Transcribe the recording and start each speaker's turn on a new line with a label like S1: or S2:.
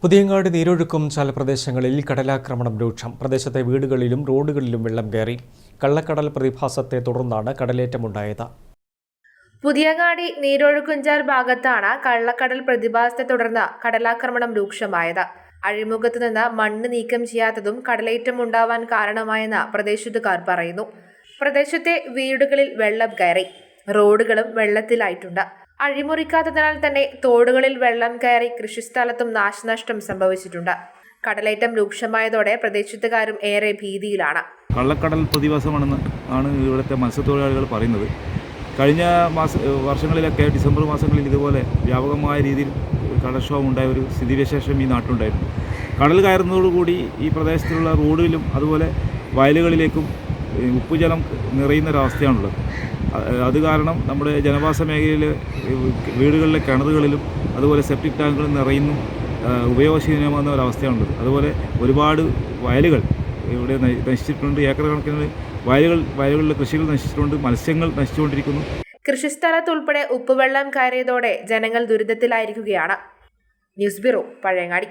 S1: പുതിയങ്ങാടി നീരൊഴുക്കും പ്രദേശങ്ങളിൽ കടലാക്രമണം രൂക്ഷം. പ്രദേശത്തെ വീടുകളിലും റോഡുകളിലും വെള്ളം കയറി. കള്ളക്കടൽ പ്രതിഭാസത്തെ തുടർന്നാണ് കടലേറ്റമുണ്ടായത്.
S2: പുതിയങ്ങാടി നീരൊഴുക്കുംചാൽ ഭാഗത്താണ് കള്ളക്കടൽ പ്രതിഭാസത്തെ തുടർന്ന് കടലാക്രമണം രൂക്ഷമായത്. അഴിമുഖത്ത് നിന്ന് മണ്ണ് നീക്കം ചെയ്യാത്തതും കടലേറ്റം ഉണ്ടാവാൻ കാരണമായെന്ന് പ്രദേശത്തുകാർ പറയുന്നു. പ്രദേശത്തെ വീടുകളിൽ വെള്ളം കയറി, റോഡുകളും വെള്ളത്തിലായിട്ടുണ്ട്. അഴിമുറിക്കാത്തതിനാൽ തന്നെ തോടുകളിൽ വെള്ളം കയറി കൃഷിസ്ഥലത്തും നാശനഷ്ടം സംഭവിച്ചിട്ടുണ്ട്. കടലേറ്റം രൂക്ഷമായതോടെ പ്രദേശത്തുകാരും ഏറെ ഭീതിയിലാണ്.
S3: കള്ളക്കടൽ പ്രതിഭാസമാണെന്ന് ഇവിടുത്തെ മത്സ്യത്തൊഴിലാളികൾ പറയുന്നത്. കഴിഞ്ഞ വർഷങ്ങളിലൊക്കെ ഡിസംബർ മാസങ്ങളിൽ ഇതുപോലെ വ്യാപകമായ രീതിയിൽ കടൽക്ഷോഭം ഉണ്ടായ ഒരു സ്ഥിതിവിശേഷം ഈ നാട്ടിലുണ്ടായിരുന്നു. കടൽ കയറുന്നതോടുകൂടി ഈ പ്രദേശത്തുള്ള റോഡിലും അതുപോലെ വയലുകളിലേക്കും ഉപ്പുജലം നിറയുന്നൊരവസ്ഥയാണുള്ളത്. അത് കാരണം നമ്മുടെ ജനവാസ മേഖലയിലെ വീടുകളിലെ കിണറുകളിലും അതുപോലെ സെപ്റ്റിക് ടാങ്കുകളിൽ നിറയുന്നു ഉപയോഗശൂന്യമാകുന്ന ഒരവസ്ഥയാണുള്ളത്. അതുപോലെ ഒരുപാട് വയലുകൾ ഇവിടെ നശിച്ചിട്ടുണ്ട്. ഏക്കർ കണക്കിന് വയലുകളിലെ കൃഷികൾ നശിച്ചിട്ടുണ്ട്. മത്സ്യങ്ങൾ നശിച്ചുകൊണ്ടിരിക്കുന്നു.
S2: കൃഷിസ്ഥലത്തുൾപ്പെടെ ഉപ്പുവെള്ളം കയറിയതോടെ ജനങ്ങൾ ദുരിതത്തിലായിരിക്കുകയാണ്. News bureau, Pazhayangadi.